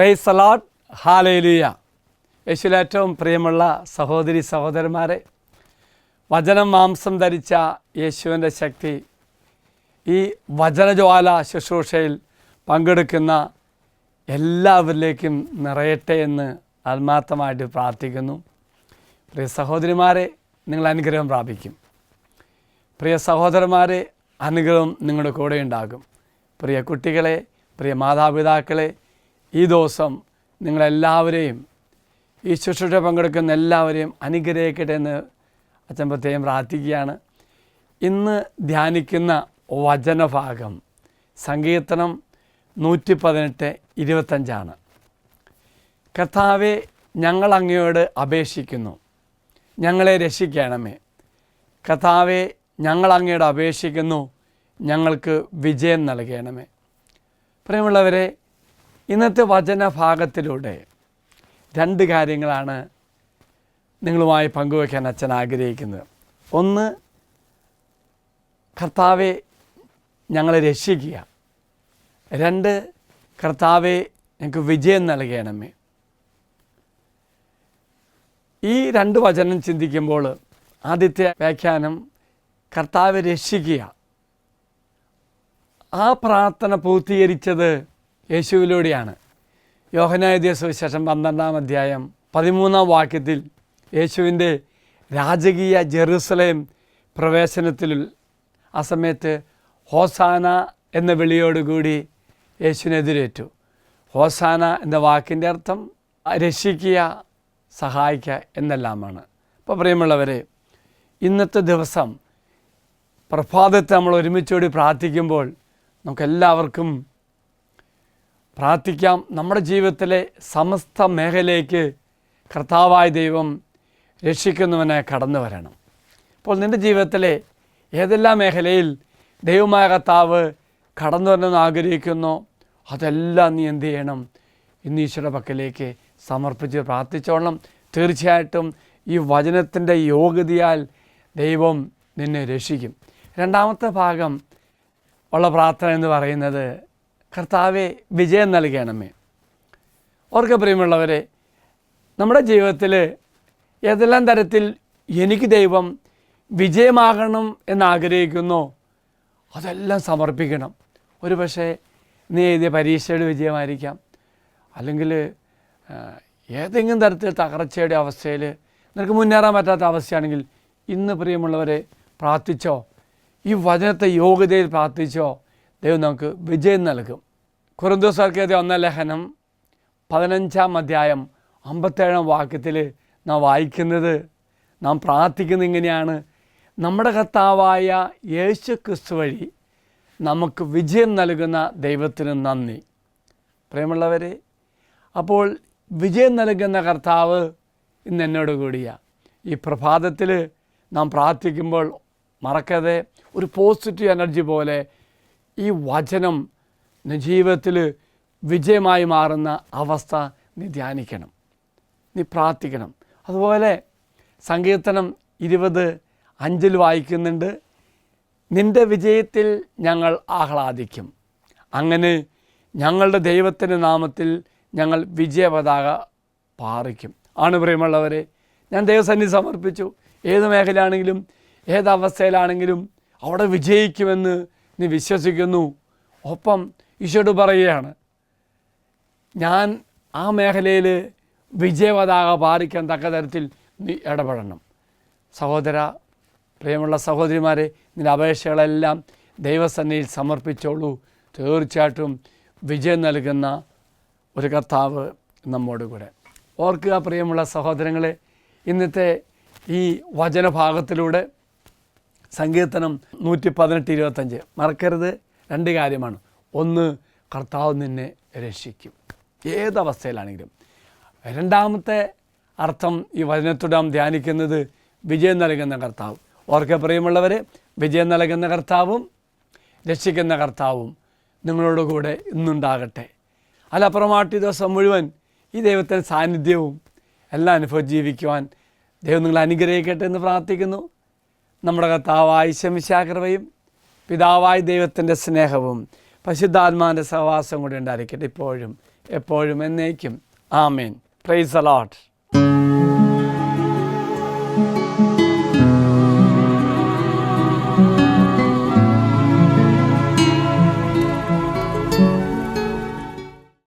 Price the Lord, hallelujah. യേശുവിൽ ഏറ്റവും പ്രിയമുള്ള സഹോദരി സഹോദരന്മാരെ, വചനം മാംസം ധരിച്ച യേശുവിൻ്റെ ശക്തി ഈ വചനജ്വാല ശുശ്രൂഷയിൽ പങ്കെടുക്കുന്ന എല്ലാവരിലേക്കും നിറയട്ടെ എന്ന് ആത്മാർത്ഥമായിട്ട് പ്രാർത്ഥിക്കുന്നു. പ്രിയ സഹോദരിമാരെ, നിങ്ങൾ അനുഗ്രഹം പ്രാപിക്കും. പ്രിയ സഹോദരന്മാരെ, അനുഗ്രഹം നിങ്ങളുടെ കൂടെ ഉണ്ടാകും. പ്രിയ കുട്ടികളെ, പ്രിയ മാതാപിതാക്കളെ, ഈ ദിവസം നിങ്ങളെല്ലാവരെയും, ഈ ശുശ്രൂഷ പങ്കെടുക്കുന്ന എല്ലാവരെയും അനുഗ്രഹിക്കട്ടെ എന്ന് അച്ഛൻ പ്രത്യേകം പ്രാർത്ഥിക്കുകയാണ്. ഇന്ന് ധ്യാനിക്കുന്ന വചനഭാഗം സങ്കീർത്തനം 118:25. കർത്താവേ, ഞങ്ങൾ അങ്ങയോട് അപേക്ഷിക്കുന്നു, ഞങ്ങളെ രക്ഷിക്കണമേ. കർത്താവേ, ഞങ്ങൾ അങ്ങയോട് അപേക്ഷിക്കുന്നു, ഞങ്ങൾക്ക് വിജയം നൽകണമേ. പ്രിയമുള്ളവരെ, ഇന്നത്തെ വചനഭാഗത്തിലൂടെ രണ്ട് കാര്യങ്ങളാണ് നിങ്ങളുമായി പങ്കുവയ്ക്കാൻ അച്ഛൻ ആഗ്രഹിക്കുന്നത്. ഒന്ന്, കർത്താവെ ഞങ്ങളെ രക്ഷിക്കുക. രണ്ട്, കർത്താവെ ഞങ്ങൾക്ക് വിജയം നൽകണമേ. ഈ രണ്ട് വചനം ചിന്തിക്കുമ്പോൾ ആദ്യത്തെ വ്യാഖ്യാനം കർത്താവെ രക്ഷിക്കുക. ആ പ്രാർത്ഥന പൂർത്തീകരിച്ചത് യേശുവിലൂടെയാണ്. യോഹന്നാൻ എഴുതിയ സുവിശേഷം 12-ാം അധ്യായം 13-ാം വാക്യത്തിൽ യേശുവിൻ്റെ രാജകീയ ജെറുസലേം പ്രവേശനത്തിൽ ആ സമയത്ത് ഹോസാന എന്ന വിളിയോടുകൂടി യേശുവിനെതിരേറ്റു. ഹോസാന എന്ന വാക്കിൻ്റെ അർത്ഥം രക്ഷിക്കുക, സഹായിക്കുക എന്നെല്ലാമാണ്. അപ്പോൾ പ്രിയമുള്ളവരെ, ഇന്നത്തെ ദിവസം പ്രഭാതത്തെ നമ്മൾ ഒരുമിച്ചുകൂടി പ്രാർത്ഥിക്കുമ്പോൾ നമുക്കെല്ലാവർക്കും പ്രാർത്ഥിക്കാം. നമ്മുടെ ജീവിതത്തിലെ സമസ്ത മേഖലയിലേക്ക് കർത്താവായ ദൈവം രക്ഷിക്കുന്നവനെ കടന്നു വരണം. അപ്പോൾ നിൻ്റെ ജീവിതത്തിലെ ഏതെല്ലാം മേഖലയിൽ ദൈവമായ കർത്താവ് കടന്നു വരണമെന്ന് ആഗ്രഹിക്കുന്നോ അതെല്ലാം നീ എന്ത് ചെയ്യണം? ഇന്ന് ഈശ്വര പക്കലേക്ക് സമർപ്പിച്ച് പ്രാർത്ഥിച്ചോളണം. തീർച്ചയായിട്ടും ഈ വചനത്തിൻ്റെ യോഗ്യതയാൽ ദൈവം നിന്നെ രക്ഷിക്കും. രണ്ടാമത്തെ ഭാഗം ഉള്ള പ്രാർത്ഥന എന്ന് പറയുന്നത് കർത്താവെ വിജയം നൽകണമേ. ഓർക്ക പ്രിയമുള്ളവരെ, നമ്മുടെ ജീവിതത്തിൽ ഏതെല്ലാം തരത്തിൽ എനിക്ക് ദൈവം വിജയമാകണം എന്നാഗ്രഹിക്കുന്നോ അതെല്ലാം സമർപ്പിക്കണം. ഒരു പക്ഷേ നീ എഴുതിയ പരീക്ഷയുടെ വിജയമായിരിക്കാം, അല്ലെങ്കിൽ ഏതെങ്കിലും തരത്തിൽ തകർച്ചയുടെ അവസ്ഥയിൽ നിനക്ക് മുന്നേറാൻ പറ്റാത്ത അവസ്ഥയാണെങ്കിൽ ഇന്ന് പ്രിയമുള്ളവരെ പ്രാർത്ഥിച്ചോ, ഈ വചനത്തെ യോഗ്യതയിൽ പ്രാർത്ഥിച്ചോ, ദൈവം നമുക്ക് വിജയം നൽകും. കൊരിന്ത്യർക്ക് എഴുതിയ 1 ലേഖനം 15-ാം അധ്യായം 57-ാം വാക്യത്തിൽ നാം വായിക്കുന്നത്, നാം പ്രാർത്ഥിക്കുന്നത് ഇങ്ങനെയാണ്: നമ്മുടെ കർത്താവായ യേശു ക്രിസ്തു വഴി നമുക്ക് വിജയം നൽകുന്ന ദൈവത്തിന് നന്ദി. പ്രിയമുള്ളവരെ, അപ്പോൾ വിജയം നൽകുന്ന കർത്താവ് ഇന്ന് എന്നോട് കൂടിയാണ്. ഈ പ്രഭാതത്തിൽ നാം പ്രാർത്ഥിക്കുമ്പോൾ മറക്കാതെ ഒരു പോസിറ്റീവ് എനർജി പോലെ ഈ വചനം ജീവിതത്തിൽ വിജയമായി മാറുന്ന അവസ്ഥ നീ ധ്യാനിക്കണം, നീ പ്രാർത്ഥിക്കണം. അതുപോലെ സങ്കീർത്തനം 20:5 വായിക്കുന്നുണ്ട്, നിൻ്റെ വിജയത്തിൽ ഞങ്ങൾ ആഹ്ലാദിക്കും, അങ്ങനെ ഞങ്ങളുടെ ദൈവത്തിൻ്റെ നാമത്തിൽ ഞങ്ങൾ വിജയപതാക പാറിക്കും. ആണ് പ്രിയമുള്ളവരെ, ഞാൻ ദൈവസന്നിധി സമർപ്പിച്ചു. ഏത് മേഖലയാണെങ്കിലും ഏതവസ്ഥയിലാണെങ്കിലും അവിടെ വിജയിക്കുമെന്ന് നീ വിശ്വസിക്കുന്നു. ഒപ്പം ഈശോയോട് പറയുകയാണ്, ഞാൻ ആ മേഖലയിൽ വിജയപതാക പാറിക്കാൻ തക്ക തരത്തിൽ നീ ഇടപെടണം. സഹോദര, പ്രിയമുള്ള സഹോദരിമാരെ, നിൻ്റെ അപേക്ഷകളെല്ലാം ദൈവസന്നിധിയിൽ സമർപ്പിച്ചോളൂ. തീർച്ചയായിട്ടും വിജയം നൽകുന്ന ഒരു കർത്താവ് നമ്മോട് കൂടെ. ഓർക്കുക പ്രിയമുള്ള സഹോദരങ്ങളെ, ഇന്നത്തെ ഈ വചനഭാഗത്തിലൂടെ സങ്കീർത്തനം 118:25 മറക്കരുത്. രണ്ട് കാര്യമാണ്. ഒന്ന്, കർത്താവ് നിന്നെ രക്ഷിക്കും ഏതവസ്ഥയിലാണെങ്കിലും. രണ്ടാമത്തെ അർത്ഥം ഈ വചനത്തോടെ നാം ധ്യാനിക്കുന്നത് വിജയം നൽകുന്ന കർത്താവ്. ഓർക്കെ പ്രിയമുള്ളവരെ, വിജയം നൽകുന്ന കർത്താവും രക്ഷിക്കുന്ന കർത്താവും നിങ്ങളോട് കൂടെ ഇന്നുണ്ടാകട്ടെ. അല്ലപ്പുറമായിട്ട് ദിവസം മുഴുവൻ ഈ ദൈവത്തിൻ്റെ സാന്നിധ്യവും എല്ലാം അനുഭവിച്ച് ജീവിക്കുവാൻ ദൈവം നിങ്ങളെ അനുഗ്രഹിക്കട്ടെ എന്ന് പ്രാർത്ഥിക്കുന്നു. നമ്മുടെ കർത്താവായ ഈശോമിശിഹായുടെ കൃപയും പിതാവായ ദൈവത്തിൻ്റെ സ്നേഹവും പരിശുദ്ധാത്മാവിൻ്റെ സഹവാസം കൂടി ഉണ്ടായിരിക്കട്ടെ ഇപ്പോഴും എപ്പോഴും എന്നേക്കും. ആമേൻ. Praise the Lord.